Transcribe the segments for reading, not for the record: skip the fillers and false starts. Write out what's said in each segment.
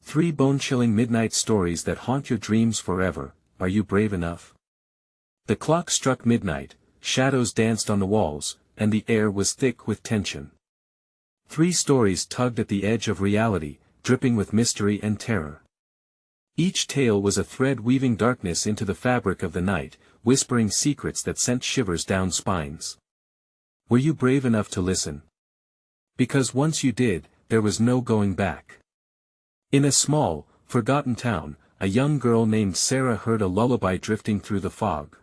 3 bone-chilling midnight stories that haunt your dreams forever. Are you brave enough? The clock struck midnight, shadows danced on the walls, and the air was thick with tension. 3 stories tugged at the edge of reality, dripping with mystery and terror. Each tale was a thread weaving darkness into the fabric of the night, whispering secrets that sent shivers down spines. Were you brave enough to listen? Because once you did, there was no going back. In a small, forgotten town, a young girl named Sarah heard a lullaby drifting through the fog.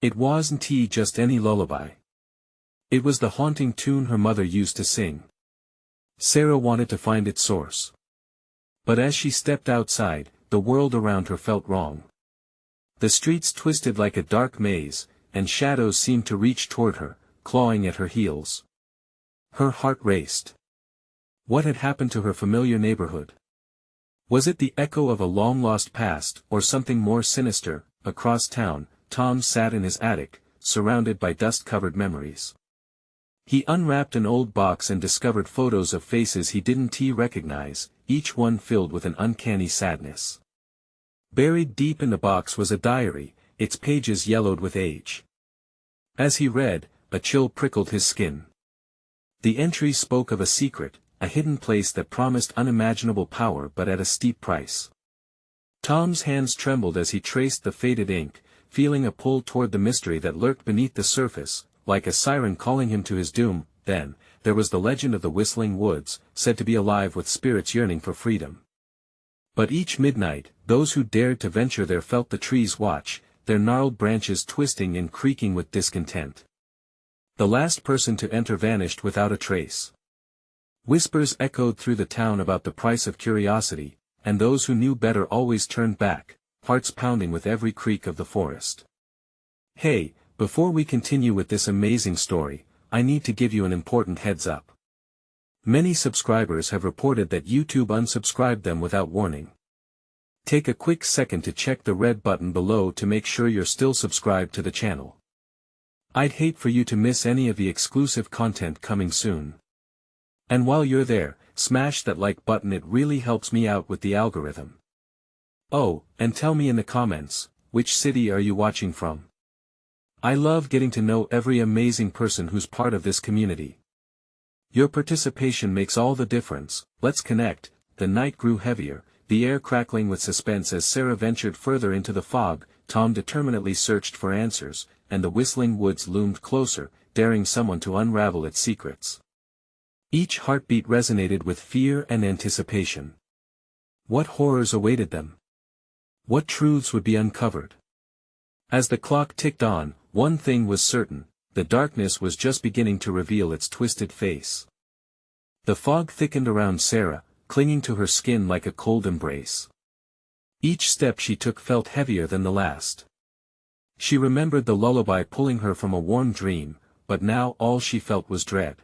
It wasn't just any lullaby. It was the haunting tune her mother used to sing. Sarah wanted to find its source. But as she stepped outside, the world around her felt wrong. The streets twisted like a dark maze, and shadows seemed to reach toward her, clawing at her heels. Her heart raced. What had happened to her familiar neighborhood? Was it the echo of a long-lost past, or something more sinister? Across town, Tom sat in his attic, surrounded by dust-covered memories. He unwrapped an old box and discovered photos of faces he didn't recognize, each one filled with an uncanny sadness. Buried deep in the box was a diary, its pages yellowed with age. As he read, a chill prickled his skin. The entry spoke of a secret, a hidden place that promised unimaginable power but at a steep price. Tom's hands trembled as he traced the faded ink, feeling a pull toward the mystery that lurked beneath the surface, like a siren calling him to his doom. Then, there was the legend of the Whistling Woods, said to be alive with spirits yearning for freedom. But each midnight, those who dared to venture there felt the trees watch, their gnarled branches twisting and creaking with discontent. The last person to enter vanished without a trace. Whispers echoed through the town about the price of curiosity, and those who knew better always turned back, hearts pounding with every creak of the forest. Hey, before we continue with this amazing story, I need to give you an important heads up. Many subscribers have reported that YouTube unsubscribed them without warning. Take a quick second to check the red button below to make sure you're still subscribed to the channel. I'd hate for you to miss any of the exclusive content coming soon. And while you're there, smash that like button, it really helps me out with the algorithm. Oh, and tell me in the comments, which city are you watching from? I love getting to know every amazing person who's part of this community. Your participation makes all the difference. Let's connect. The night grew heavier, the air crackling with suspense as Sarah ventured further into the fog. Tom determinedly searched for answers, and the Whistling Woods loomed closer, daring someone to unravel its secrets. Each heartbeat resonated with fear and anticipation. What horrors awaited them? What truths would be uncovered? As the clock ticked on, one thing was certain: the darkness was just beginning to reveal its twisted face. The fog thickened around Sarah, clinging to her skin like a cold embrace. Each step she took felt heavier than the last. She remembered the lullaby pulling her from a warm dream, but now all she felt was dread.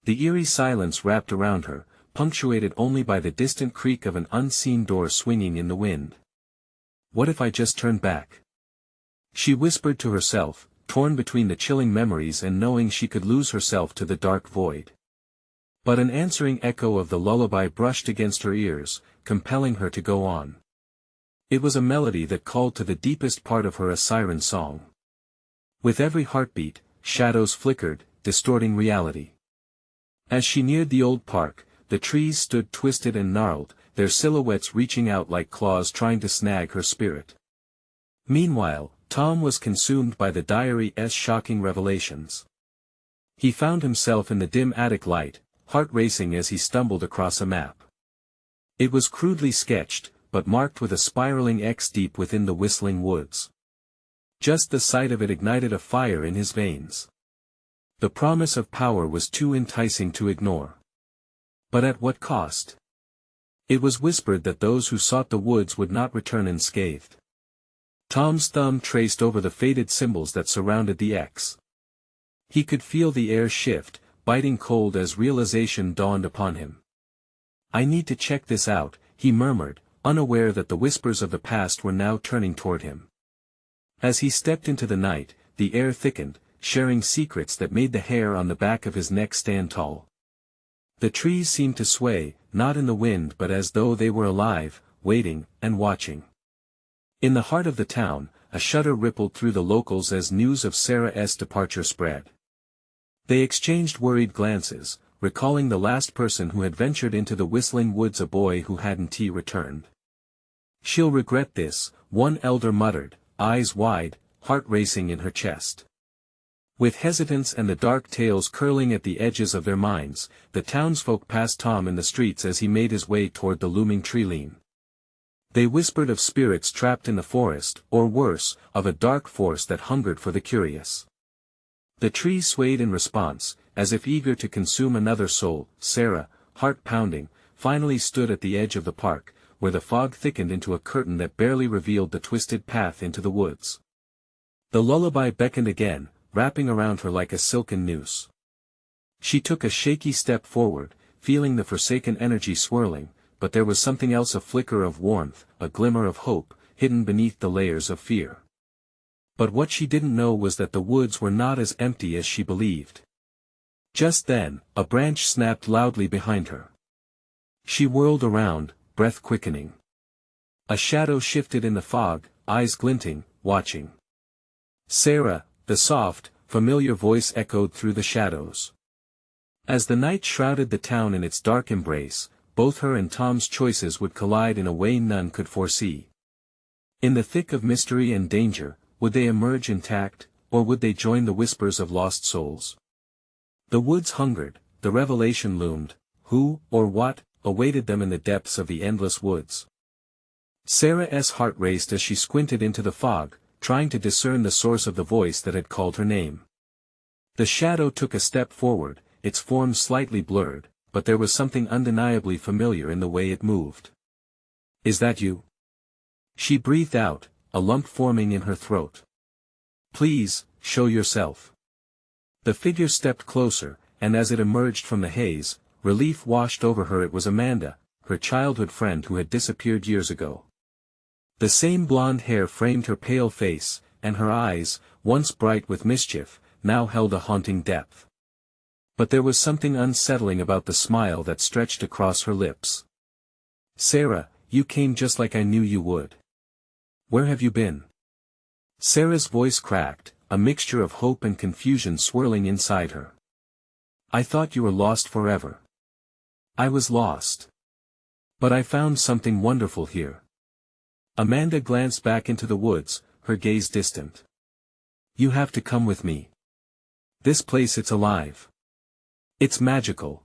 The eerie silence wrapped around her, punctuated only by the distant creak of an unseen door swinging in the wind. What if I just turned back? She whispered to herself, torn between the chilling memories and knowing she could lose herself to the dark void. But an answering echo of the lullaby brushed against her ears, compelling her to go on. It was a melody that called to the deepest part of her, a siren song. With every heartbeat, shadows flickered, distorting reality. As she neared the old park, the trees stood twisted and gnarled, their silhouettes reaching out like claws trying to snag her spirit. Meanwhile, Tom was consumed by the diary's shocking revelations. He found himself in the dim attic light, heart racing as he stumbled across a map. It was crudely sketched, but marked with a spiraling X deep within the Whistling Woods. Just the sight of it ignited a fire in his veins. The promise of power was too enticing to ignore. But at what cost? It was whispered that those who sought the woods would not return unscathed. Tom's thumb traced over the faded symbols that surrounded the X. He could feel the air shift, biting cold as realization dawned upon him. I need to check this out, he murmured, unaware that the whispers of the past were now turning toward him. As he stepped into the night, the air thickened, sharing secrets that made the hair on the back of his neck stand tall. The trees seemed to sway, not in the wind but as though they were alive, waiting, and watching. In the heart of the town, a shudder rippled through the locals as news of Sarah's departure spread. They exchanged worried glances, recalling the last person who had ventured into the whistling woods, a boy who hadn't returned. "She'll regret this," one elder muttered, eyes wide, heart racing in her chest. With hesitance and the dark tales curling at the edges of their minds, the townsfolk passed Tom in the streets as he made his way toward the looming tree-line. They whispered of spirits trapped in the forest, or worse, of a dark force that hungered for the curious. The trees swayed in response, as if eager to consume another soul. Sarah, heart pounding, finally stood at the edge of the park, where the fog thickened into a curtain that barely revealed the twisted path into the woods. The lullaby beckoned again, wrapping around her like a silken noose. She took a shaky step forward, feeling the forsaken energy swirling, but there was something else, a flicker of warmth, a glimmer of hope, hidden beneath the layers of fear. But what she didn't know was that the woods were not as empty as she believed. Just then, a branch snapped loudly behind her. She whirled around, breath quickening. A shadow shifted in the fog, eyes glinting, watching. "Sarah," the soft, familiar voice echoed through the shadows. As the night shrouded the town in its dark embrace, both her and Tom's choices would collide in a way none could foresee. In the thick of mystery and danger, would they emerge intact, or would they join the whispers of lost souls? The woods hungered, the revelation loomed. Who, or what, awaited them in the depths of the endless woods? Sarah's heart raced as she squinted into the fog, trying to discern the source of the voice that had called her name. The shadow took a step forward, its form slightly blurred, but there was something undeniably familiar in the way it moved. "Is that you?" She breathed out, a lump forming in her throat. "Please, show yourself." The figure stepped closer, and as it emerged from the haze, relief washed over her. It was Amanda, her childhood friend who had disappeared years ago. The same blonde hair framed her pale face, and her eyes, once bright with mischief, now held a haunting depth. But there was something unsettling about the smile that stretched across her lips. "Sarah, you came just like I knew you would. Where have you been?" Sarah's voice cracked, a mixture of hope and confusion swirling inside her. "I thought you were lost forever." "I was lost. But I found something wonderful here." Amanda glanced back into the woods, her gaze distant. "You have to come with me. This place, it's alive. It's magical."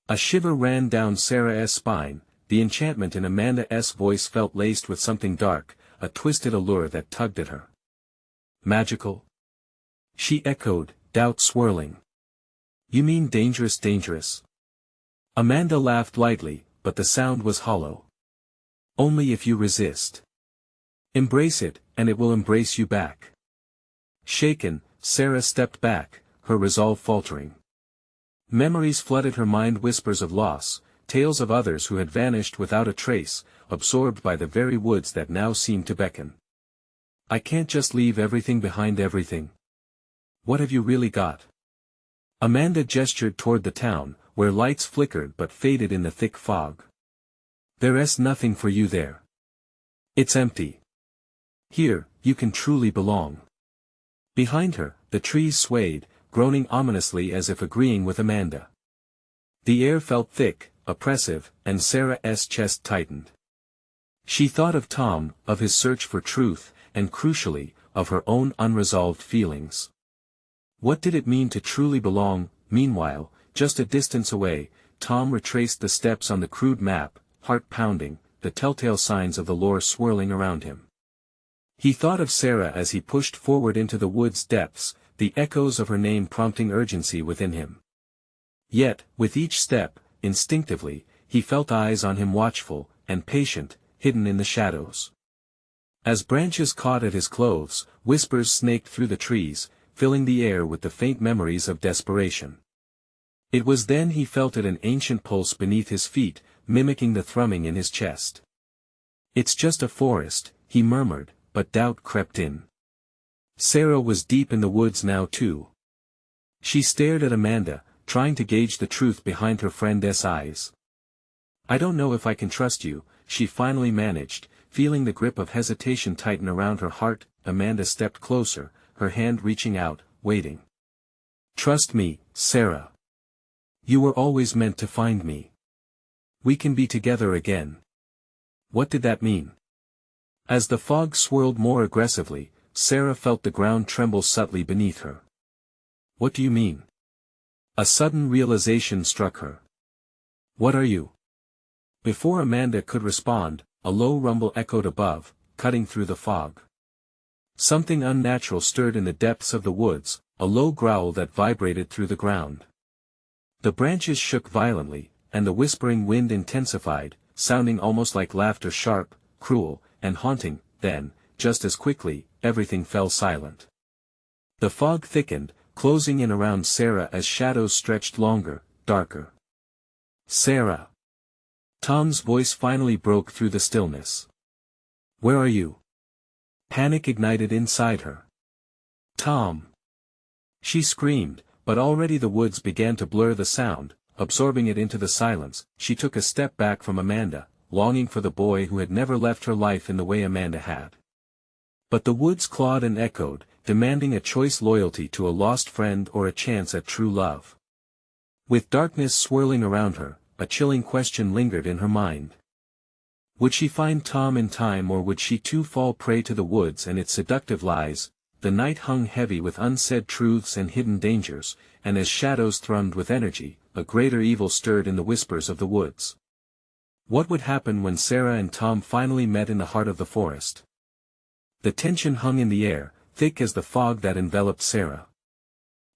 A shiver ran down Sarah's spine, the enchantment in Amanda's voice felt laced with something dark, a twisted allure that tugged at her. "Magical?" she echoed, doubt swirling. "You mean dangerous, dangerous?" Amanda laughed lightly, but the sound was hollow. "Only if you resist. Embrace it, and it will embrace you back." Shaken, Sarah stepped back, her resolve faltering. Memories flooded her mind, whispers of loss, tales of others who had vanished without a trace, absorbed by the very woods that now seemed to beckon. "I can't just leave everything behind, everything. What have you really got?" Amanda gestured toward the town, where lights flickered but faded in the thick fog. "There's nothing for you there. It's empty. Here, you can truly belong." Behind her, the trees swayed, groaning ominously as if agreeing with Amanda. The air felt thick, oppressive, and Sarah's chest tightened. She thought of Tom, of his search for truth, and crucially, of her own unresolved feelings. What did it mean to truly belong? Meanwhile, just a distance away, Tom retraced the steps on the crude map, heart pounding, the telltale signs of the lore swirling around him. He thought of Sarah as he pushed forward into the wood's depths, the echoes of her name prompting urgency within him. Yet, with each step, instinctively, he felt eyes on him, watchful, and patient, hidden in the shadows. As branches caught at his clothes, whispers snaked through the trees, filling the air with the faint memories of desperation. It was then he felt it, an ancient pulse beneath his feet, mimicking the thrumming in his chest. "It's just a forest," he murmured, but doubt crept in. Sarah was deep in the woods now too. She stared at Amanda, trying to gauge the truth behind her friend's eyes. I don't know if I can trust you, she finally managed, feeling the grip of hesitation tighten around her heart. Amanda stepped closer, her hand reaching out, waiting. Trust me, Sarah. You were always meant to find me. We can be together again. What did that mean? As the fog swirled more aggressively, Sarah felt the ground tremble subtly beneath her. What do you mean? A sudden realization struck her. What are you? Before Amanda could respond, a low rumble echoed above, cutting through the fog. Something unnatural stirred in the depths of the woods, a low growl that vibrated through the ground. The branches shook violently, and the whispering wind intensified, sounding almost like laughter, sharp, cruel, and haunting. Then, just as quickly, everything fell silent. The fog thickened, closing in around Sarah as shadows stretched longer, darker. Sarah. Tom's voice finally broke through the stillness. Where are you? Panic ignited inside her. Tom. She screamed, but already the woods began to blur the sound, absorbing it into the silence. She took a step back from Amanda, longing for the boy who had never left her life in the way Amanda had. But the woods clawed and echoed, demanding a choice, loyalty to a lost friend or a chance at true love. With darkness swirling around her, a chilling question lingered in her mind. Would she find Tom in time, or would she too fall prey to the woods and its seductive lies? The night hung heavy with unsaid truths and hidden dangers, and as shadows thrummed with energy, a greater evil stirred in the whispers of the woods. What would happen when Sarah and Tom finally met in the heart of the forest? The tension hung in the air, thick as the fog that enveloped Sarah.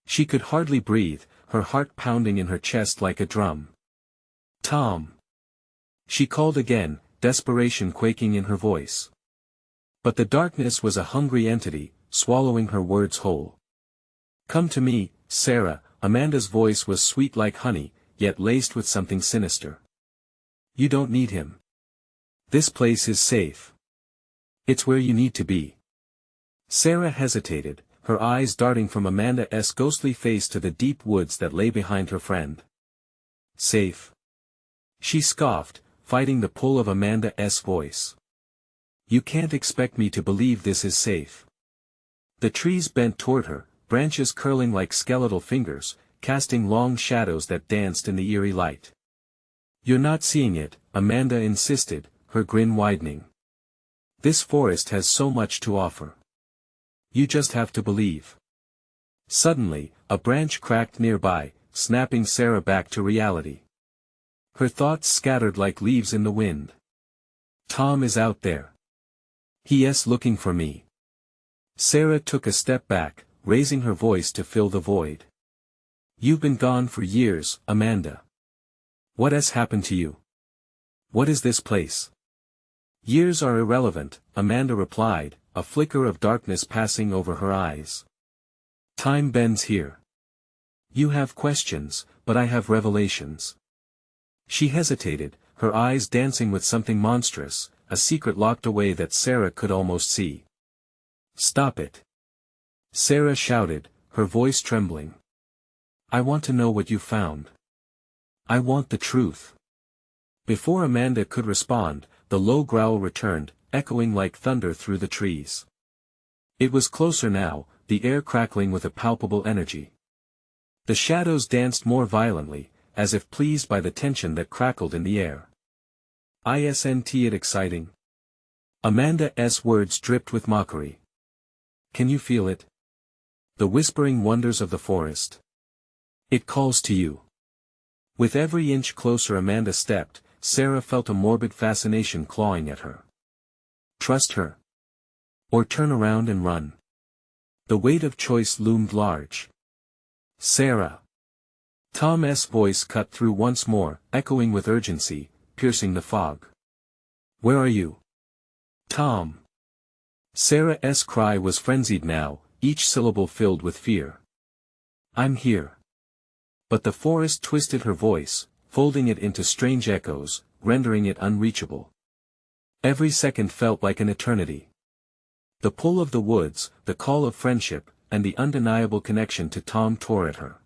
She could hardly breathe, her heart pounding in her chest like a drum. Tom. She called again, desperation quaking in her voice. But the darkness was a hungry entity, swallowing her words whole. Come to me, Sarah. Amanda's voice was sweet like honey, yet laced with something sinister. You don't need him. This place is safe. It's where you need to be. Sarah hesitated, her eyes darting from Amanda's ghostly face to the deep woods that lay behind her friend. Safe? She scoffed, fighting the pull of Amanda's voice. You can't expect me to believe this is safe. The trees bent toward her, branches curling like skeletal fingers, casting long shadows that danced in the eerie light. You're not seeing it, Amanda insisted, her grin widening. This forest has so much to offer. You just have to believe. Suddenly, a branch cracked nearby, snapping Sarah back to reality. Her thoughts scattered like leaves in the wind. Tom is out there. He's looking for me. Sarah took a step back, raising her voice to fill the void. You've been gone for years, Amanda. What has happened to you? What is this place? Years are irrelevant, Amanda replied, a flicker of darkness passing over her eyes. Time bends here. You have questions, but I have revelations. She hesitated, her eyes dancing with something monstrous, a secret locked away that Sarah could almost see. Stop it. Sarah shouted, her voice trembling. I want to know what you found. I want the truth. Before Amanda could respond, the low growl returned, echoing like thunder through the trees. It was closer now, the air crackling with a palpable energy. The shadows danced more violently, as if pleased by the tension that crackled in the air. Isn't it exciting? Amanda's words dripped with mockery. Can you feel it? The whispering wonders of the forest. It calls to you. With every inch closer Amanda stepped, Sarah felt a morbid fascination clawing at her. Trust her. Or turn around and run. The weight of choice loomed large. Sarah. Tom's voice cut through once more, echoing with urgency, piercing the fog. Where are you? Tom. Sarah's cry was frenzied now, each syllable filled with fear. I'm here. But the forest twisted her voice, folding it into strange echoes, rendering it unreachable. Every second felt like an eternity. The pull of the woods, the call of friendship, and the undeniable connection to Tom tore at her.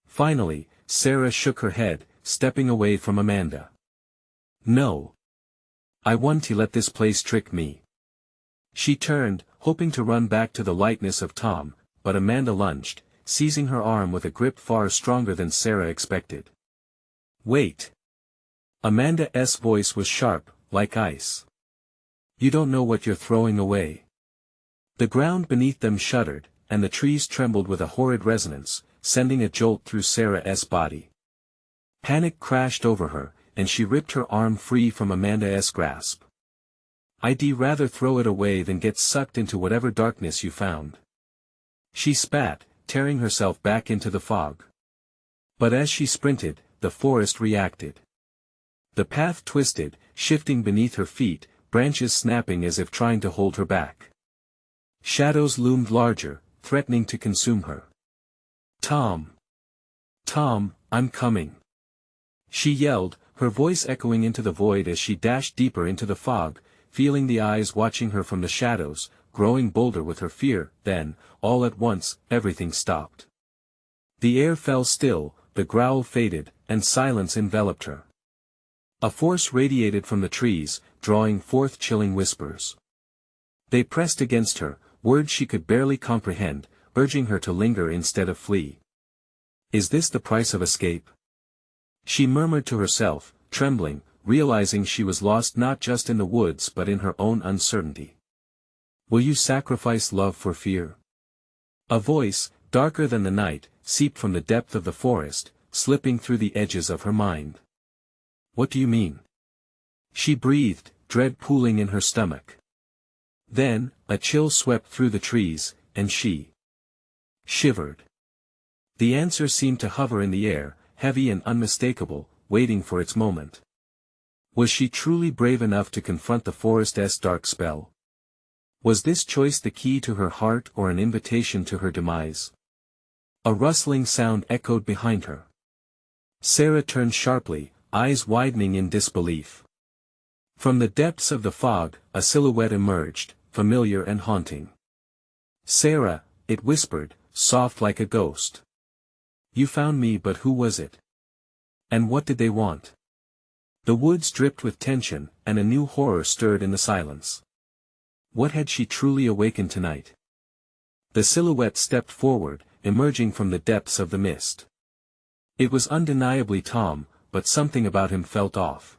Finally, Sarah shook her head, stepping away from Amanda. No. I won't let this place trick me. She turned, hoping to run back to the lightness of Tom, but Amanda lunged, seizing her arm with a grip far stronger than Sarah expected. Wait. Amanda's voice was sharp, like ice. You don't know what you're throwing away. The ground beneath them shuddered, and the trees trembled with a horrid resonance, sending a jolt through Sarah's body. Panic crashed over her, and she ripped her arm free from Amanda's grasp. I'd rather throw it away than get sucked into whatever darkness you found. She spat, tearing herself back into the fog. But as she sprinted, the forest reacted. The path twisted, shifting beneath her feet, branches snapping as if trying to hold her back. Shadows loomed larger, threatening to consume her. Tom! Tom, I'm coming! She yelled, her voice echoing into the void as she dashed deeper into the fog, feeling the eyes watching her from the shadows, growing bolder with her fear. Then, all at once, everything stopped. The air fell still, the growl faded, and silence enveloped her. A force radiated from the trees, drawing forth chilling whispers. They pressed against her, words she could barely comprehend, urging her to linger instead of flee. Is this the price of escape? She murmured to herself, trembling, realizing she was lost not just in the woods but in her own uncertainty. Will you sacrifice love for fear? A voice, darker than the night, seeped from the depth of the forest, slipping through the edges of her mind. What do you mean? She breathed, dread pooling in her stomach. Then, a chill swept through the trees, and she shivered. The answer seemed to hover in the air, heavy and unmistakable, waiting for its moment. Was she truly brave enough to confront the forest's dark spell? Was this choice the key to her heart or an invitation to her demise? A rustling sound echoed behind her. Sarah turned sharply, eyes widening in disbelief. From the depths of the fog, a silhouette emerged, familiar and haunting. Sarah, it whispered, soft like a ghost. You found me, but who was it? And what did they want? The woods dripped with tension, and a new horror stirred in the silence. What had she truly awakened tonight? The silhouette stepped forward, emerging from the depths of the mist. It was undeniably Tom, but something about him felt off.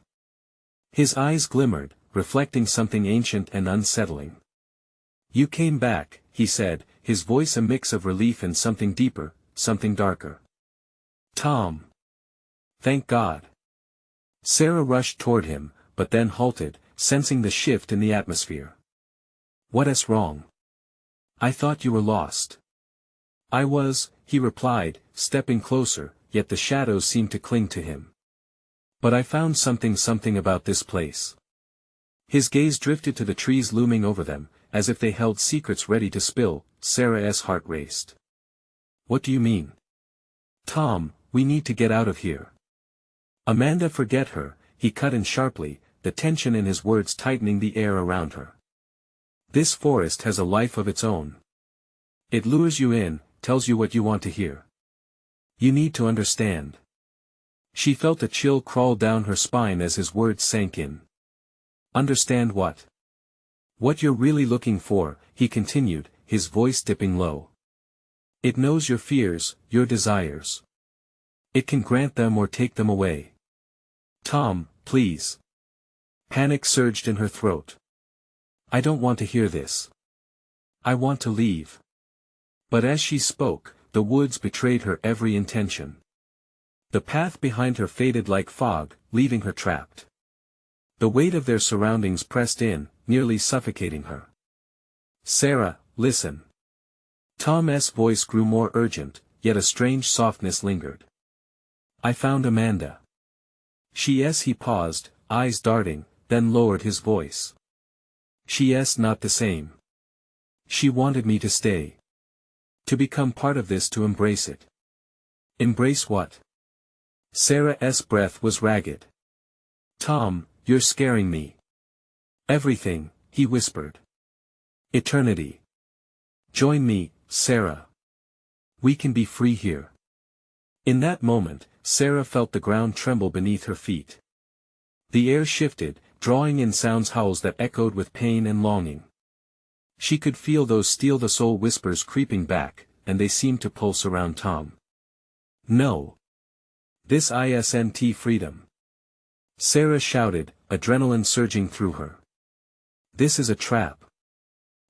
His eyes glimmered, reflecting something ancient and unsettling. You came back, he said, his voice a mix of relief and something deeper, something darker. Tom! Thank God! Sarah rushed toward him, but then halted, sensing the shift in the atmosphere. What's wrong? I thought you were lost. I was, he replied, stepping closer, yet the shadows seemed to cling to him. But I found something about this place. His gaze drifted to the trees looming over them, as if they held secrets ready to spill. Sarah's heart raced. What do you mean? Tom, we need to get out of here. Amanda, forget her, he cut in sharply, the tension in his words tightening the air around her. This forest has a life of its own. It lures you in, tells you what you want to hear. You need to understand. She felt a chill crawl down her spine as his words sank in. Understand what? What you're really looking for, he continued, his voice dipping low. It knows your fears, your desires. It can grant them or take them away. Tom, please. Panic surged in her throat. I don't want to hear this. I want to leave. But as she spoke, the woods betrayed her every intention. The path behind her faded like fog, leaving her trapped. The weight of their surroundings pressed in, nearly suffocating her. Sarah, listen. Tom's voice grew more urgent, yet a strange softness lingered. I found Amanda. He paused, eyes darting, then lowered his voice. She's not the same. She wanted me to stay. To become part of this, to embrace it. Embrace what? Sarah's breath was ragged. Tom, you're scaring me. Everything, he whispered. Eternity. Join me, Sarah. We can be free here. In that moment, Sarah felt the ground tremble beneath her feet. The air shifted, drawing in sounds howls that echoed with pain and longing. She could feel those steal-the-soul whispers creeping back, and they seemed to pulse around Tom. No. This isn't freedom. Sarah shouted, adrenaline surging through her. This is a trap.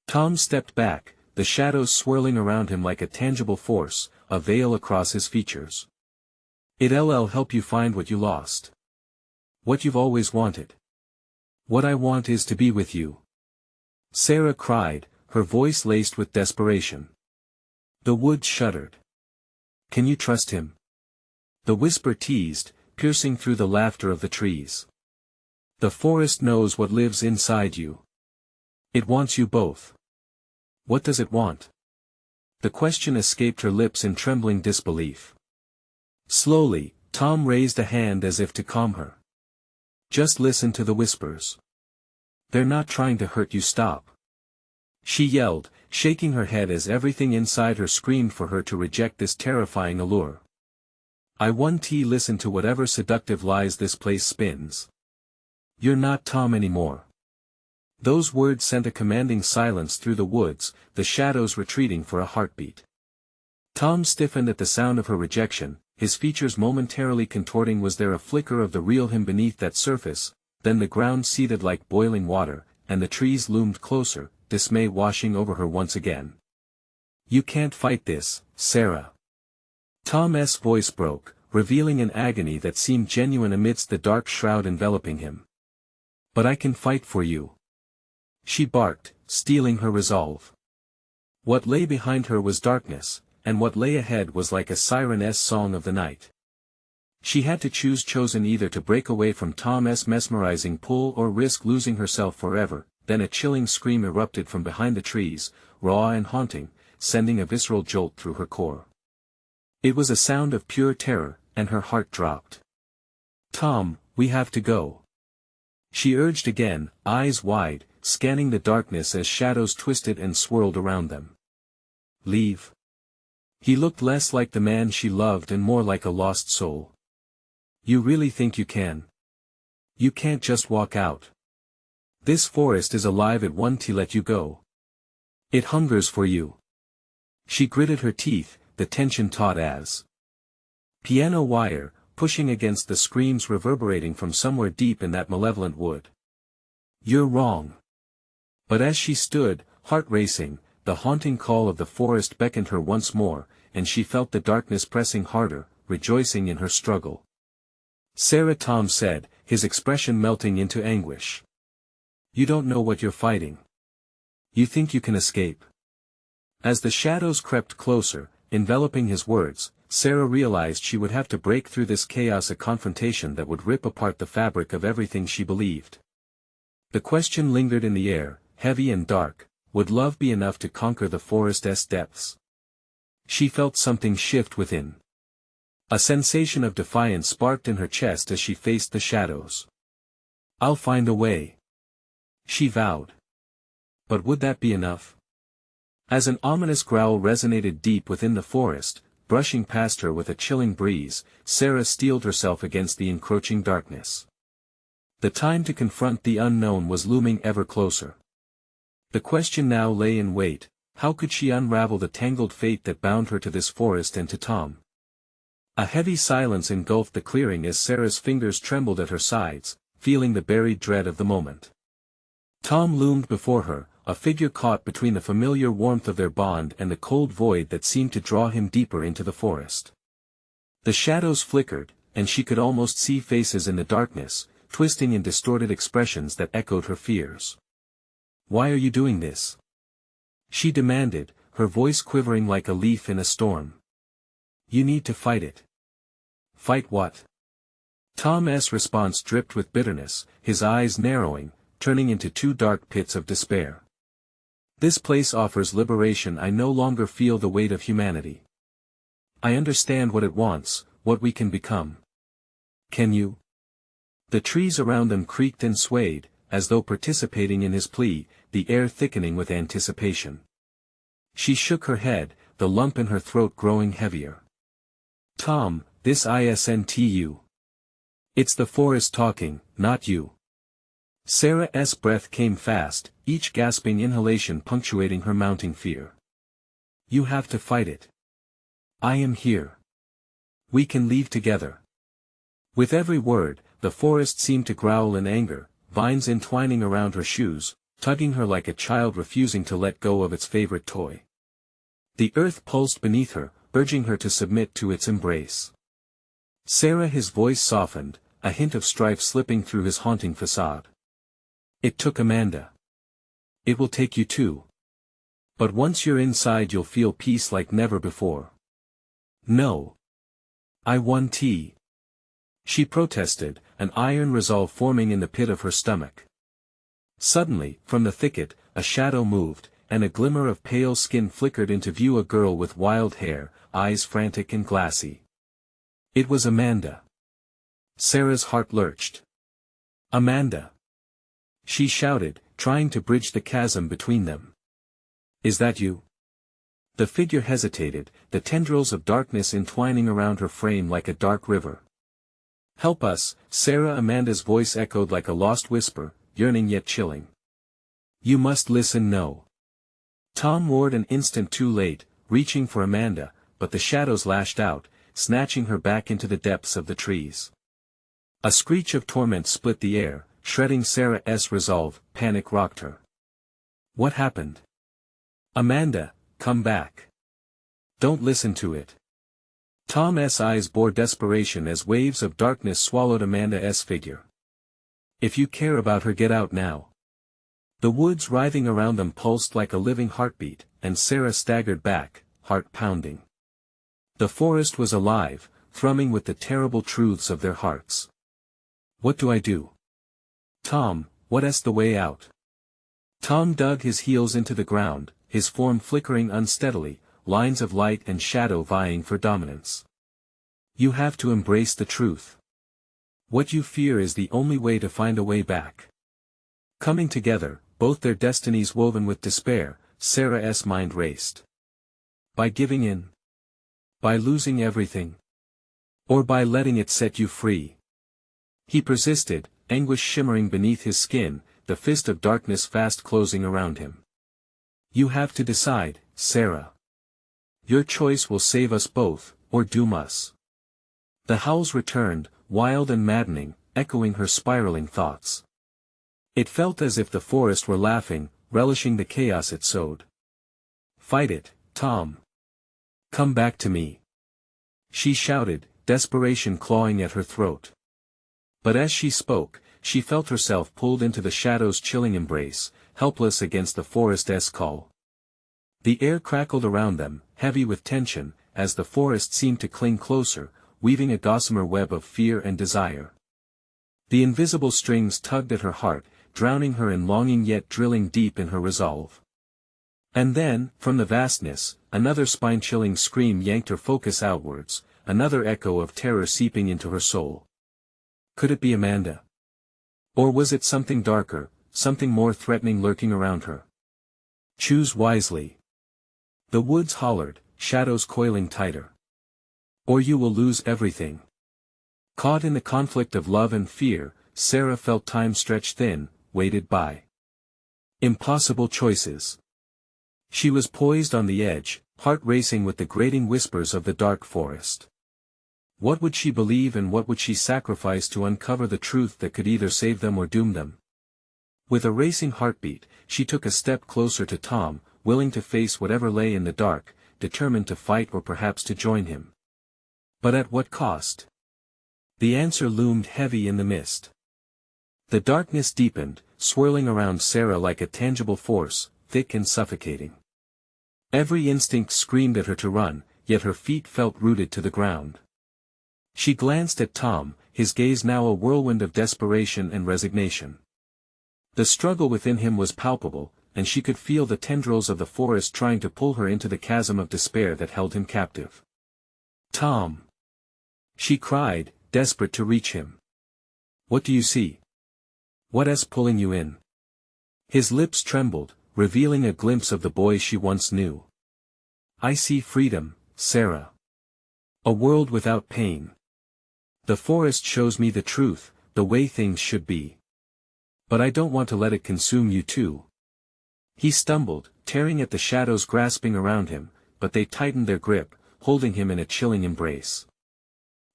Tom stepped back, the shadows swirling around him like a tangible force, a veil across his features. It'll help you find what you lost. What you've always wanted. What I want is to be with you. Sarah cried, her voice laced with desperation. The woods shuddered. Can you trust him? The whisper teased, piercing through the laughter of the trees. The forest knows what lives inside you. It wants you both. What does it want? The question escaped her lips in trembling disbelief. Slowly, Tom raised a hand as if to calm her. Just listen to the whispers. They're not trying to hurt you. Stop. She yelled, shaking her head as everything inside her screamed for her to reject this terrifying allure. I want to listen to whatever seductive lies this place spins. You're not Tom anymore. Those words sent a commanding silence through the woods, the shadows retreating for a heartbeat. Tom stiffened at the sound of her rejection, his features momentarily contorting. Was there a flicker of the real him beneath that surface? Then the ground seethed like boiling water, and the trees loomed closer, dismay washing over her once again. You can't fight this, Sarah. Tom's voice broke, revealing an agony that seemed genuine amidst the dark shroud enveloping him. But I can fight for you. She barked, steeling her resolve. What lay behind her was darkness, and what lay ahead was like a siren's song of the night. She had to choose, either to break away from Tom's mesmerizing pull or risk losing herself forever. Then a chilling scream erupted from behind the trees, raw and haunting, sending a visceral jolt through her core. It was a sound of pure terror, and her heart dropped. Tom, we have to go. She urged again, eyes wide, scanning the darkness as shadows twisted and swirled around them. Leave. He looked less like the man she loved and more like a lost soul. You really think you can? You can't just walk out. This forest is alive. It won't let you go. It hungers for you. She gritted her teeth, the tension taut as piano wire, pushing against the screams reverberating from somewhere deep in that malevolent wood. You're wrong. But as she stood, heart racing, the haunting call of the forest beckoned her once more, and she felt the darkness pressing harder, rejoicing in her struggle. Sarah, Tom said, his expression melting into anguish. You don't know what you're fighting. You think you can escape. As the shadows crept closer, enveloping his words, Sarah realized she would have to break through this chaos, a confrontation that would rip apart the fabric of everything she believed. The question lingered in the air, heavy and dark: would love be enough to conquer the forest's depths? She felt something shift within. A sensation of defiance sparked in her chest as she faced the shadows. I'll find a way, she vowed. But would that be enough? As an ominous growl resonated deep within the forest, brushing past her with a chilling breeze, Sarah steeled herself against the encroaching darkness. The time to confront the unknown was looming ever closer. The question now lay in wait: how could she unravel the tangled fate that bound her to this forest and to Tom? A heavy silence engulfed the clearing as Sarah's fingers trembled at her sides, feeling the buried dread of the moment. Tom loomed before her, a figure caught between the familiar warmth of their bond and the cold void that seemed to draw him deeper into the forest. The shadows flickered, and she could almost see faces in the darkness, twisting in distorted expressions that echoed her fears. Why are you doing this? She demanded, her voice quivering like a leaf in a storm. You need to fight it. Fight what? Tom's response dripped with bitterness, his eyes narrowing, turning into two dark pits of despair. This place offers liberation. I no longer feel the weight of humanity. I understand what it wants, what we can become. Can you? The trees around them creaked and swayed, as though participating in his plea, the air thickening with anticipation. She shook her head, the lump in her throat growing heavier. Tom, this isn't you. It's the forest talking, not you. Sarah's breath came fast, each gasping inhalation punctuating her mounting fear. You have to fight it. I am here. We can leave together. With every word, the forest seemed to growl in anger, vines entwining around her shoes, tugging her like a child refusing to let go of its favorite toy. The earth pulsed beneath her, urging her to submit to its embrace. Sarah, his voice softened, a hint of strife slipping through his haunting facade. It took Amanda. It will take you too. But once you're inside you'll feel peace like never before. No. I won tea. She protested, an iron resolve forming in the pit of her stomach. Suddenly, from the thicket, a shadow moved, and a glimmer of pale skin flickered into view, a girl with wild hair, eyes frantic and glassy. It was Amanda. Sarah's heart lurched. Amanda! She shouted, trying to bridge the chasm between them. Is that you? The figure hesitated, the tendrils of darkness entwining around her frame like a dark river. Help us, Sarah. Amanda's voice echoed like a lost whisper, yearning yet chilling. You must listen. No. Tom roared an instant too late, reaching for Amanda, but the shadows lashed out, snatching her back into the depths of the trees. A screech of torment split the air, shredding Sarah's resolve. Panic rocked her. What happened? Amanda, come back. Don't listen to it. Tom's eyes bore desperation as waves of darkness swallowed Amanda's figure. If you care about her, get out now. The woods writhing around them pulsed like a living heartbeat, and Sarah staggered back, heart pounding. The forest was alive, thrumming with the terrible truths of their hearts. What do I do? Tom, what's the way out? Tom dug his heels into the ground, his form flickering unsteadily, lines of light and shadow vying for dominance. You have to embrace the truth. What you fear is the only way to find a way back. Coming together, both their destinies woven with despair, Sarah's mind raced. By giving in? By losing everything? Or by letting it set you free? He persisted, anguish shimmering beneath his skin, the fist of darkness fast closing around him. You have to decide, Sarah. Your choice will save us both, or doom us. The howls returned, wild and maddening, echoing her spiraling thoughts. It felt as if the forest were laughing, relishing the chaos it sowed. Fight it, Tom. Come back to me. She shouted, desperation clawing at her throat. But as she spoke, she felt herself pulled into the shadow's chilling embrace, helpless against the forest's call. The air crackled around them, heavy with tension, as the forest seemed to cling closer, weaving a gossamer web of fear and desire. The invisible strings tugged at her heart, drowning her in longing yet drilling deep in her resolve. And then, from the vastness, another spine-chilling scream yanked her focus outwards, another echo of terror seeping into her soul. Could it be Amanda? Or was it something darker, something more threatening lurking around her? Choose wisely. The woods hollered, shadows coiling tighter. Or you will lose everything. Caught in the conflict of love and fear, Sarah felt time stretch thin, weighted by impossible choices. She was poised on the edge, heart racing with the grating whispers of the dark forest. What would she believe and what would she sacrifice to uncover the truth that could either save them or doom them? With a racing heartbeat, she took a step closer to Tom, willing to face whatever lay in the dark, determined to fight or perhaps to join him. But at what cost? The answer loomed heavy in the mist. The darkness deepened, swirling around Sarah like a tangible force, thick and suffocating. Every instinct screamed at her to run, yet her feet felt rooted to the ground. She glanced at Tom, his gaze now a whirlwind of desperation and resignation. The struggle within him was palpable, and she could feel the tendrils of the forest trying to pull her into the chasm of despair that held him captive. Tom! She cried, desperate to reach him. What do you see? What's pulling you in? His lips trembled, revealing a glimpse of the boy she once knew. I see freedom, Sarah. A world without pain. The forest shows me the truth, the way things should be. But I don't want to let it consume you too. He stumbled, tearing at the shadows grasping around him, but they tightened their grip, holding him in a chilling embrace.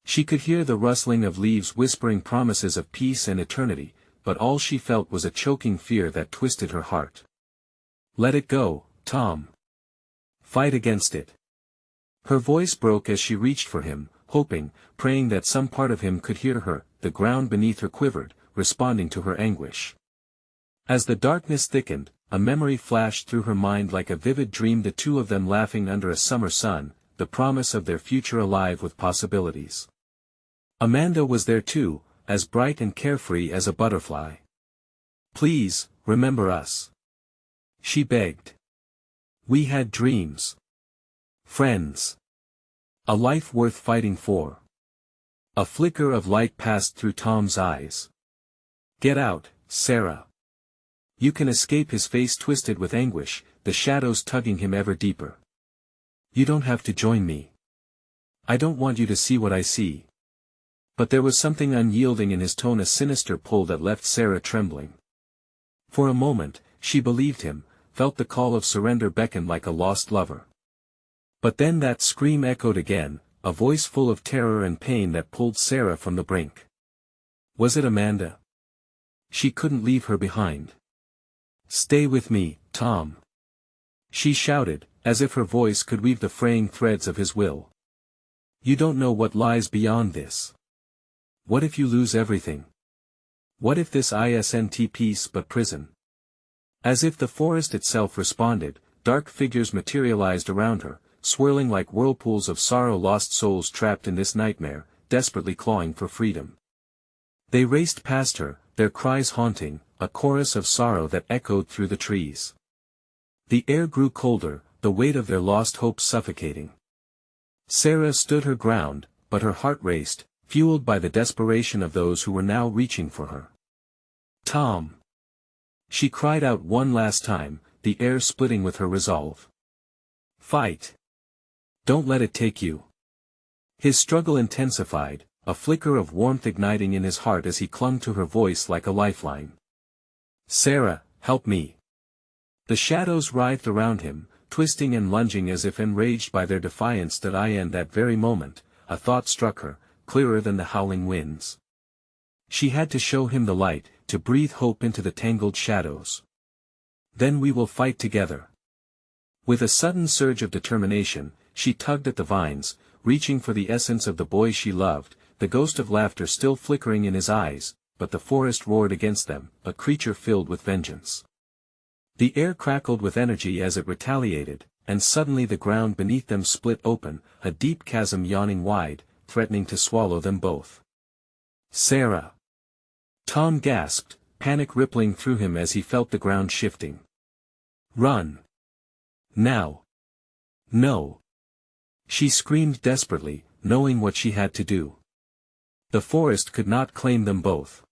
She could hear the rustling of leaves whispering promises of peace and eternity, but all she felt was a choking fear that twisted her heart. Let it go, Tom. Fight against it. Her voice broke as she reached for him, hoping, praying that some part of him could hear her. The ground beneath her quivered, responding to her anguish. As the darkness thickened, a memory flashed through her mind like a vivid dream, the two of them laughing under a summer sun, the promise of their future alive with possibilities. Amanda was there too, as bright and carefree as a butterfly. Please, remember us. She begged. We had dreams. Friends. A life worth fighting for. A flicker of light passed through Tom's eyes. Get out, Sarah. You can escape. His face twisted with anguish, the shadows tugging him ever deeper. You don't have to join me. I don't want you to see what I see. But there was something unyielding in his tone, a sinister pull that left Sarah trembling. For a moment, she believed him, felt the call of surrender beckon like a lost lover. But then that scream echoed again, a voice full of terror and pain that pulled Sarah from the brink. Was it Amanda? She couldn't leave her behind. Stay with me, Tom. She shouted, as if her voice could weave the fraying threads of his will. You don't know what lies beyond this. What if you lose everything? What if this isn't peace but prison? As if the forest itself responded, dark figures materialized around her, swirling like whirlpools of sorrow, lost souls trapped in this nightmare, desperately clawing for freedom. They raced past her, their cries haunting, a chorus of sorrow that echoed through the trees. The air grew colder, the weight of their lost hopes suffocating. Sarah stood her ground, but her heart raced, fueled by the desperation of those who were now reaching for her. Tom! She cried out one last time, the air splitting with her resolve. Fight! Don't let it take you. His struggle intensified, a flicker of warmth igniting in his heart as he clung to her voice like a lifeline. Sarah, help me. The shadows writhed around him, twisting and lunging as if enraged by their defiance. That very moment, a thought struck her, clearer than the howling winds. She had to show him the light, to breathe hope into the tangled shadows. Then we will fight together. With a sudden surge of determination, she tugged at the vines, reaching for the essence of the boy she loved, the ghost of laughter still flickering in his eyes, but the forest roared against them, a creature filled with vengeance. The air crackled with energy as it retaliated, and suddenly the ground beneath them split open, a deep chasm yawning wide, threatening to swallow them both. Sarah! Tom gasped, panic rippling through him as he felt the ground shifting. Run! Now! No! She screamed desperately, knowing what she had to do. The forest could not claim them both.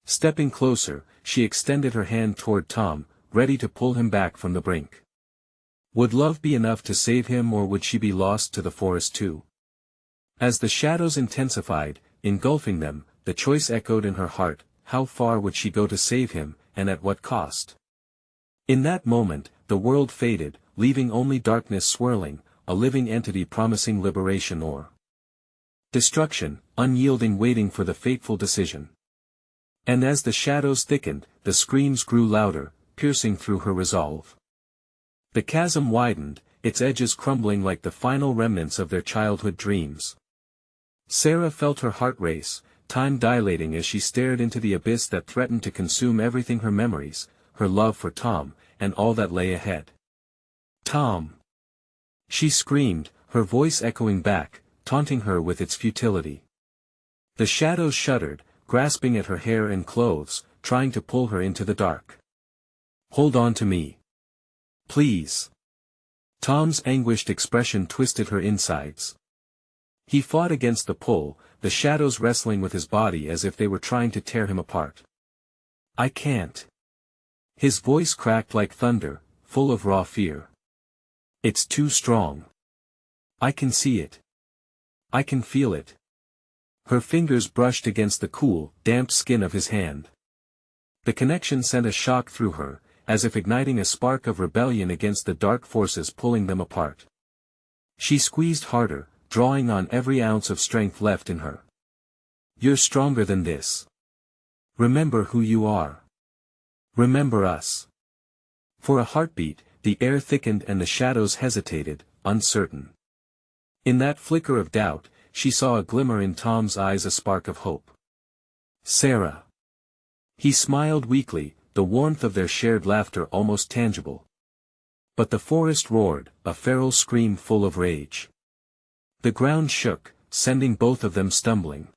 Stepping closer, she extended her hand toward Tom, ready to pull him back from the brink. Would love be enough to save him, or would she be lost to the forest too? As the shadows intensified, engulfing them, the choice echoed in her heart: how far would she go to save him, and at what cost? In that moment, the world faded, leaving only darkness swirling, a living entity promising liberation or destruction, unyielding, waiting for the fateful decision. And as the shadows thickened, the screams grew louder, piercing through her resolve. The chasm widened, its edges crumbling like the final remnants of their childhood dreams. Sarah felt her heart race, time dilating as she stared into the abyss that threatened to consume everything: her memories, her love for Tom, and all that lay ahead. Tom! She screamed, her voice echoing back, taunting her with its futility. The shadows shuddered, grasping at her hair and clothes, trying to pull her into the dark. Hold on to me. Please. Tom's anguished expression twisted her insides. He fought against the pull, the shadows wrestling with his body as if they were trying to tear him apart. I can't. His voice cracked like thunder, full of raw fear. It's too strong. I can see it. I can feel it. Her fingers brushed against the cool, damp skin of his hand. The connection sent a shock through her, as if igniting a spark of rebellion against the dark forces pulling them apart. She squeezed harder, drawing on every ounce of strength left in her. "You're stronger than this. Remember who you are. Remember us." For a heartbeat, the air thickened and the shadows hesitated, uncertain. In that flicker of doubt, she saw a glimmer in Tom's eyes, a spark of hope. "Sarah." He smiled weakly, the warmth of their shared laughter almost tangible. But the forest roared, a feral scream full of rage. The ground shook, sending both of them stumbling.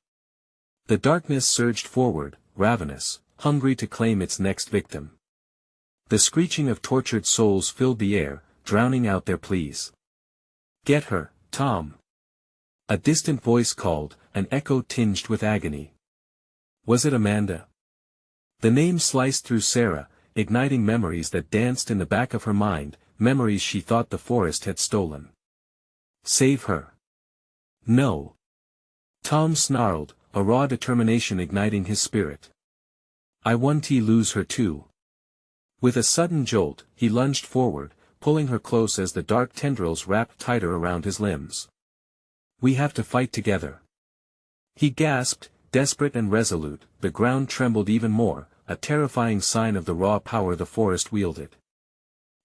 The darkness surged forward, ravenous, hungry to claim its next victim. The screeching of tortured souls filled the air, drowning out their pleas. "Get her, Tom." A distant voice called, an echo tinged with agony. Was it Amanda? The name sliced through Sarah, igniting memories that danced in the back of her mind, memories she thought the forest had stolen. Save her. No. Tom snarled, a raw determination igniting his spirit. "I want to lose her too." With a sudden jolt, he lunged forward, pulling her close as the dark tendrils wrapped tighter around his limbs. "We have to fight together." He gasped, desperate and resolute. The ground trembled even more, a terrifying sign of the raw power the forest wielded.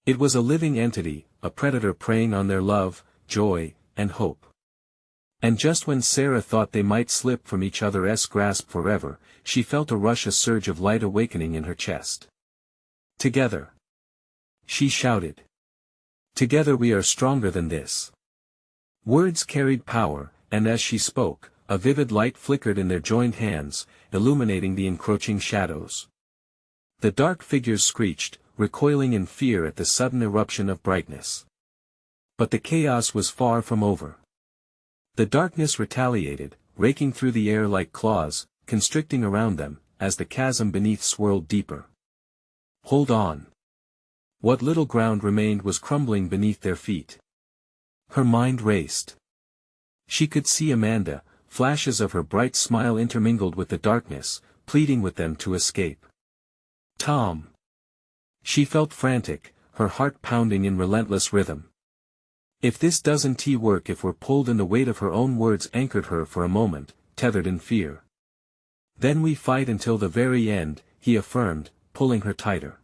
It was a living entity, a predator preying on their love, joy, and hope. And just when Sarah thought they might slip from each other's grasp forever, she felt a surge of light awakening in her chest. "Together!" she shouted. "Together we are stronger than this." Words carried power, and as she spoke, a vivid light flickered in their joined hands, illuminating the encroaching shadows. The dark figures screeched, recoiling in fear at the sudden eruption of brightness. But the chaos was far from over. The darkness retaliated, raking through the air like claws, constricting around them, as the chasm beneath swirled deeper. Hold on. What little ground remained was crumbling beneath their feet. Her mind raced. She could see Amanda, flashes of her bright smile intermingled with the darkness, pleading with them to escape. Tom. She felt frantic, her heart pounding in relentless rhythm. If this doesn't work, if we're pulled in, the weight of her own words anchored her for a moment, tethered in fear. "Then we fight until the very end," he affirmed, pulling her tighter.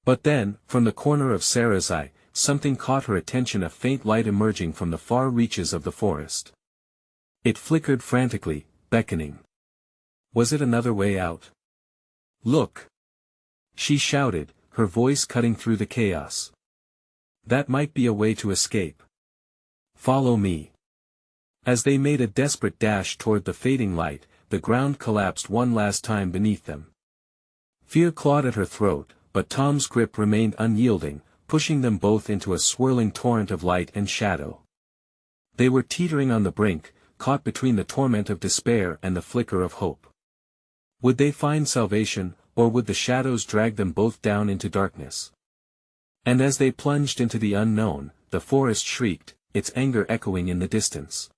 But then, from the corner of Sarah's eye, something caught her attention, a faint light emerging from the far reaches of the forest. It flickered frantically, beckoning. Was it another way out? "Look!" she shouted, her voice cutting through the chaos. "That might be a way to escape. Follow me." As they made a desperate dash toward the fading light, the ground collapsed one last time beneath them. Fear clawed at her throat, but Tom's grip remained unyielding, pushing them both into a swirling torrent of light and shadow. They were teetering on the brink, caught between the torment of despair and the flicker of hope. Would they find salvation, or would the shadows drag them both down into darkness? And as they plunged into the unknown, the forest shrieked, its anger echoing in the distance.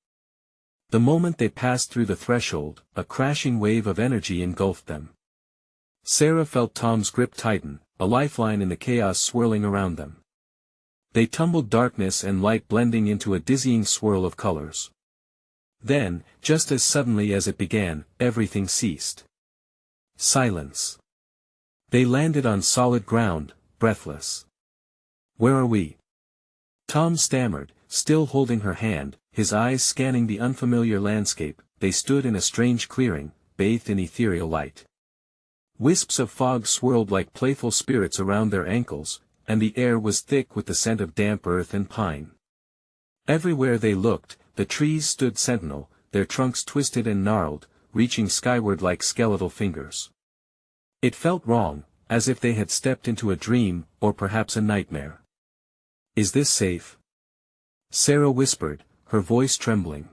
The moment they passed through the threshold, a crashing wave of energy engulfed them. Sarah felt Tom's grip tighten, a lifeline in the chaos swirling around them. They tumbled, darkness and light blending into a dizzying swirl of colors. Then, just as suddenly as it began, everything ceased. Silence. They landed on solid ground, breathless. "Where are we?" Tom stammered, still holding her hand, his eyes scanning the unfamiliar landscape. They stood in a strange clearing, bathed in ethereal light. Wisps of fog swirled like playful spirits around their ankles, and the air was thick with the scent of damp earth and pine. Everywhere they looked, the trees stood sentinel, their trunks twisted and gnarled, reaching skyward like skeletal fingers. It felt wrong, as if they had stepped into a dream, or perhaps a nightmare. "Is this safe?" Sarah whispered, her voice trembling.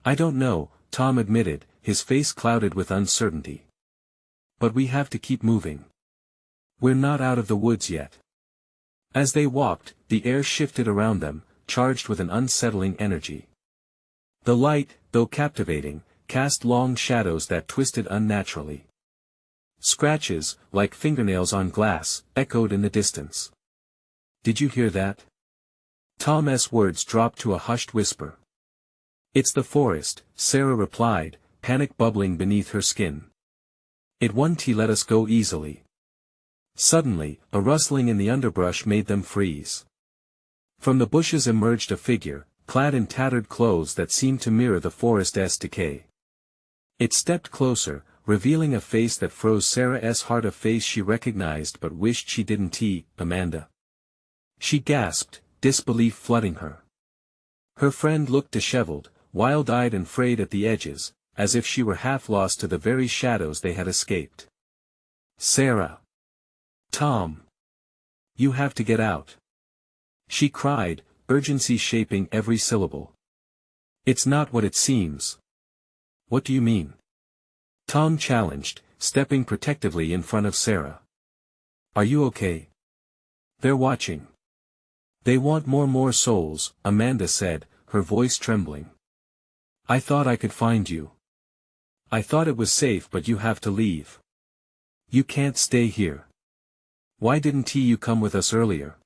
"I don't know," Tom admitted, his face clouded with uncertainty. "But we have to keep moving. We're not out of the woods yet." As they walked, the air shifted around them, charged with an unsettling energy. The light, though captivating, cast long shadows that twisted unnaturally. Scratches, like fingernails on glass, echoed in the distance. "Did you hear that?" Tom's words dropped to a hushed whisper. "It's the forest," Sarah replied, panic bubbling beneath her skin. "It won't let us go easily." Suddenly, a rustling in the underbrush made them freeze. From the bushes emerged a figure, clad in tattered clothes that seemed to mirror the forest's decay. It stepped closer, revealing a face that froze Sarah's heart, a face she recognized but wished she didn't. Amanda. She gasped, disbelief flooding her. Her friend looked disheveled, wild-eyed and frayed at the edges, as if she were half lost to the very shadows they had escaped. "Sarah! Tom! You have to get out!" she cried, urgency shaping every syllable. "It's not what it seems." "What do you mean?" Tom challenged, stepping protectively in front of Sarah. "Are you okay?" "They're watching. They want more souls," Amanda said, her voice trembling. "I thought I could find you. I thought it was safe, but you have to leave. You can't stay here. Why didn't you come with us earlier?"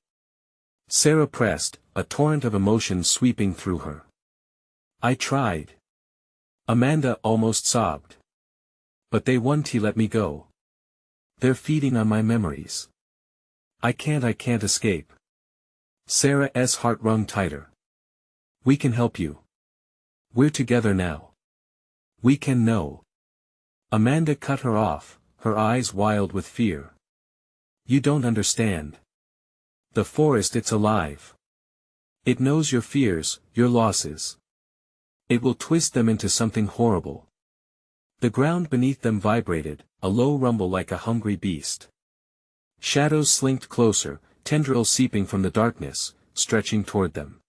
Sarah pressed, a torrent of emotion sweeping through her. "I tried." Amanda almost sobbed. "But they won't let me go. They're feeding on my memories. I can't escape." Sarah's heart wrung tighter. "We can help you. We're together now. We can." "No." Amanda cut her off, her eyes wild with fear. "You don't understand. The forest, it's alive. It knows your fears, your losses. It will twist them into something horrible." The ground beneath them vibrated, a low rumble like a hungry beast. Shadows slinked closer, tendrils seeping from the darkness, stretching toward them.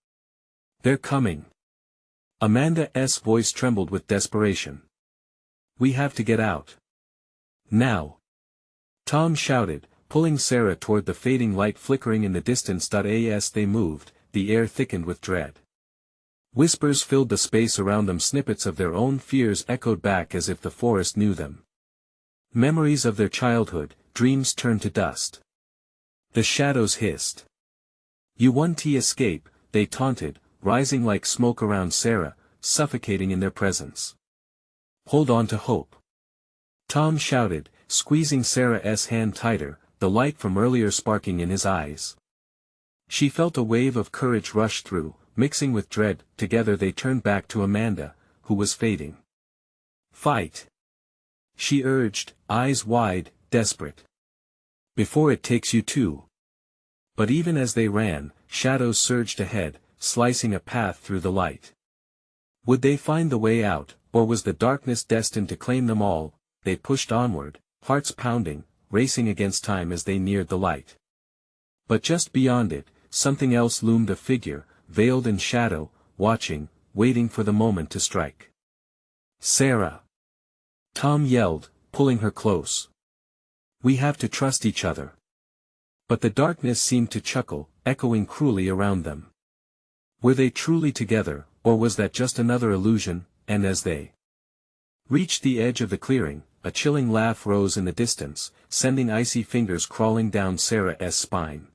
"They're coming." Amanda's voice trembled with desperation. "We have to get out. Now." Tom shouted, pulling Sarah toward the fading light flickering in the distance. As they moved, the air thickened with dread. Whispers filled the space around them, snippets of their own fears echoed back as if the forest knew them. Memories of their childhood, dreams turned to dust. The shadows hissed. "You won't escape," they taunted, rising like smoke around Sarah, suffocating in their presence. "Hold on to hope," Tom shouted, squeezing Sarah's hand tighter, the light from earlier sparking in his eyes. She felt a wave of courage rush through, mixing with dread. Together they turned back to Amanda, who was fading. "Fight!" she urged, eyes wide, desperate. "Before it takes you too." But even as they ran, shadows surged ahead, slicing a path through the light. Would they find the way out, or was the darkness destined to claim them all? They pushed onward, hearts pounding, racing against time as they neared the light. But just beyond it, something else loomed, a figure, veiled in shadow, watching, waiting for the moment to strike. "Sarah!" Tom yelled, pulling her close. "We have to trust each other." But the darkness seemed to chuckle, echoing cruelly around them. Were they truly together, or was that just another illusion? And as they reached the edge of the clearing, a chilling laugh rose in the distance, sending icy fingers crawling down Sarah's spine.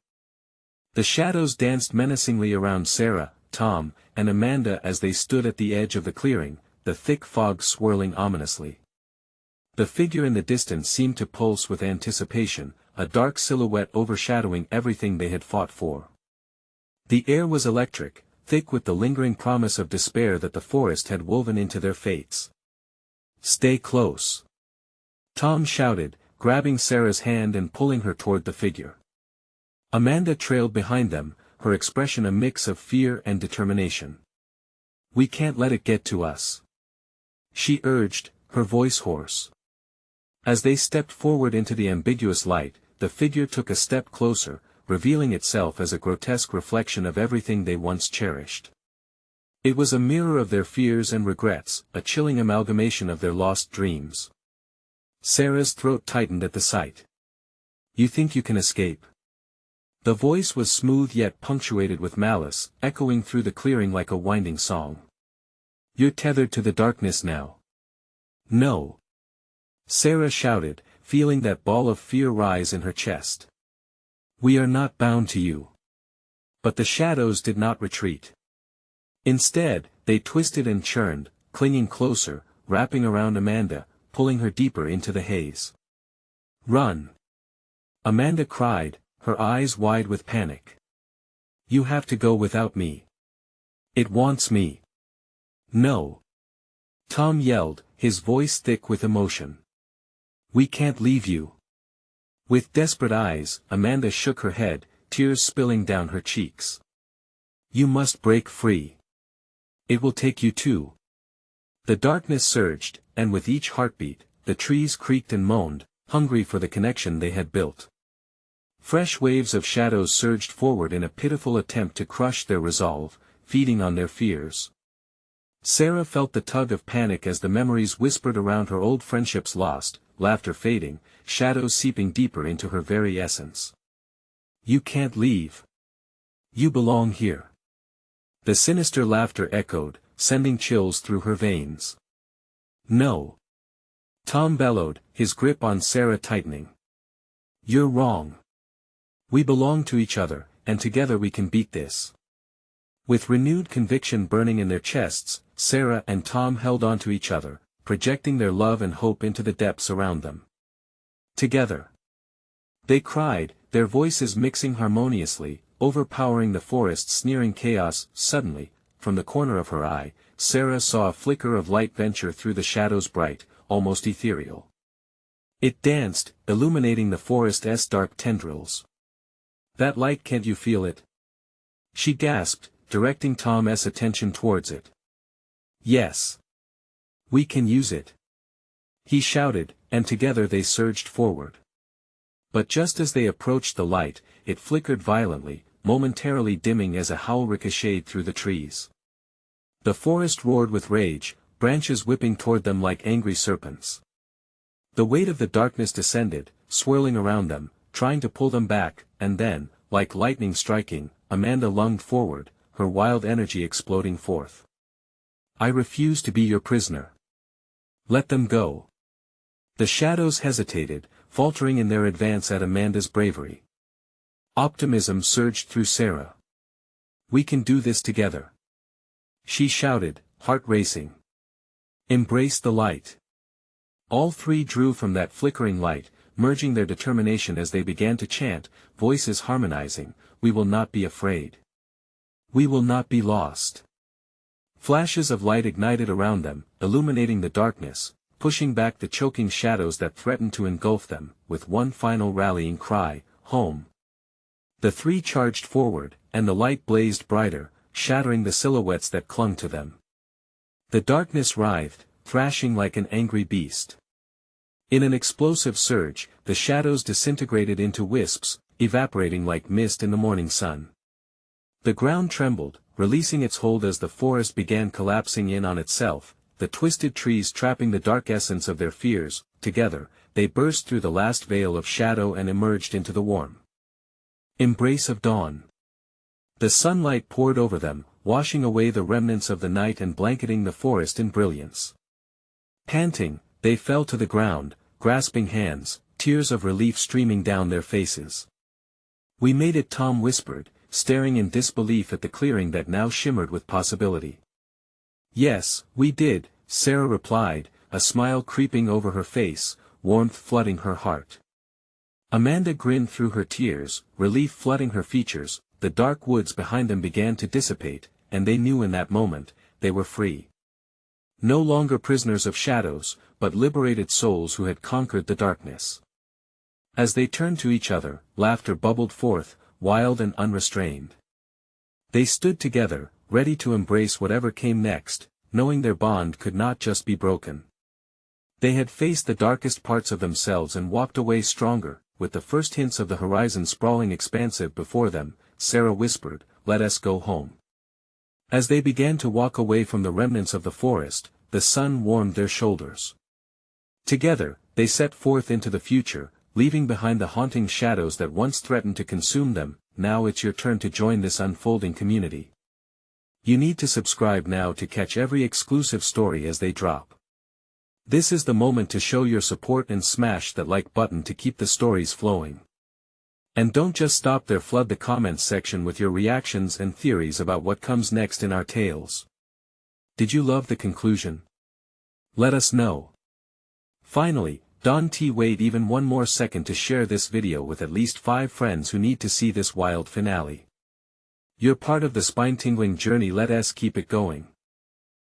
The shadows danced menacingly around Sarah, Tom, and Amanda as they stood at the edge of the clearing, the thick fog swirling ominously. The figure in the distance seemed to pulse with anticipation, a dark silhouette overshadowing everything they had fought for. The air was electric, thick with the lingering promise of despair that the forest had woven into their fates. "Stay close!" Tom shouted, grabbing Sarah's hand and pulling her toward the figure. Amanda trailed behind them, her expression a mix of fear and determination. "We can't let it get to us," she urged, her voice hoarse. As they stepped forward into the ambiguous light, the figure took a step closer, revealing itself as a grotesque reflection of everything they once cherished. It was a mirror of their fears and regrets, a chilling amalgamation of their lost dreams. Sarah's throat tightened at the sight. "You think you can escape?" The voice was smooth yet punctuated with malice, echoing through the clearing like a winding song. "You're tethered to the darkness now. No. Sarah shouted, feeling that ball of fear rise in her chest. We are not bound to you. But the shadows did not retreat. Instead, they twisted and churned, clinging closer, wrapping around Amanda, pulling her deeper into the haze. Run! Amanda cried, her eyes wide with panic. You have to go without me. It wants me. No. Tom yelled, his voice thick with emotion. We can't leave you. With desperate eyes, Amanda shook her head, tears spilling down her cheeks. You must break free. It will take you too. The darkness surged, and with each heartbeat, the trees creaked and moaned, hungry for the connection they had built. Fresh waves of shadows surged forward in a pitiful attempt to crush their resolve, feeding on their fears. Sarah felt the tug of panic as the memories whispered around her old friendships lost, laughter fading, shadows seeping deeper into her very essence. You can't leave. You belong here. The sinister laughter echoed, sending chills through her veins. No. Tom bellowed, his grip on Sarah tightening. You're wrong. We belong to each other, and together we can beat this. With renewed conviction burning in their chests, Sarah and Tom held on to each other, projecting their love and hope into the depths around them. Together. They cried, their voices mixing harmoniously, overpowering the forest's sneering chaos. Suddenly, from the corner of her eye, Sarah saw a flicker of light venture through the shadows, bright, almost ethereal. It danced, illuminating the forest's dark tendrils. That light, can't you feel it? She gasped, directing Tom's attention towards it. Yes. We can use it. He shouted, and together they surged forward. But just as they approached the light, it flickered violently, momentarily dimming as a howl ricocheted through the trees. The forest roared with rage, branches whipping toward them like angry serpents. The weight of the darkness descended, swirling around them, trying to pull them back, and then, like lightning striking, Amanda lunged forward, her wild energy exploding forth. I refuse to be your prisoner. Let them go. The shadows hesitated, faltering in their advance at Amanda's bravery. Optimism surged through Sarah. We can do this together. She shouted, heart racing. Embrace the light. All three drew from that flickering light, merging their determination as they began to chant, voices harmonizing, we will not be afraid. We will not be lost. Flashes of light ignited around them, illuminating the darkness, pushing back the choking shadows that threatened to engulf them, with one final rallying cry, home. The three charged forward, and the light blazed brighter, shattering the silhouettes that clung to them. The darkness writhed, thrashing like an angry beast. In an explosive surge, the shadows disintegrated into wisps, evaporating like mist in the morning sun. The ground trembled, releasing its hold as the forest began collapsing in on itself, the twisted trees trapping the dark essence of their fears. Together, they burst through the last veil of shadow and emerged into the warm embrace of dawn. The sunlight poured over them, washing away the remnants of the night and blanketing the forest in brilliance. Panting, they fell to the ground, grasping hands, tears of relief streaming down their faces. We made it, Tom whispered, staring in disbelief at the clearing that now shimmered with possibility. Yes, we did, Sarah replied, a smile creeping over her face, warmth flooding her heart. Amanda grinned through her tears, relief flooding her features. The dark woods behind them began to dissipate, and they knew in that moment, they were free. No longer prisoners of shadows, but liberated souls who had conquered the darkness. As they turned to each other, laughter bubbled forth, wild and unrestrained. They stood together, ready to embrace whatever came next, knowing their bond could not just be broken. They had faced the darkest parts of themselves and walked away stronger, with the first hints of the horizon sprawling expansive before them. Sarah whispered, let us go home. As they began to walk away from the remnants of the forest, the sun warmed their shoulders. Together, they set forth into the future, leaving behind the haunting shadows that once threatened to consume them. Now it's your turn to join this unfolding community. You need to subscribe now to catch every exclusive story as they drop. This is the moment to show your support and smash that like button to keep the stories flowing. And don't just stop there, flood the comments section with your reactions and theories about what comes next in our tales. Did you love the conclusion? Let us know. Finally, Don T. wait even one more second to share this video with at least 5 friends who need to see this wild finale. You're part of the spine-tingling journey, let us keep it going.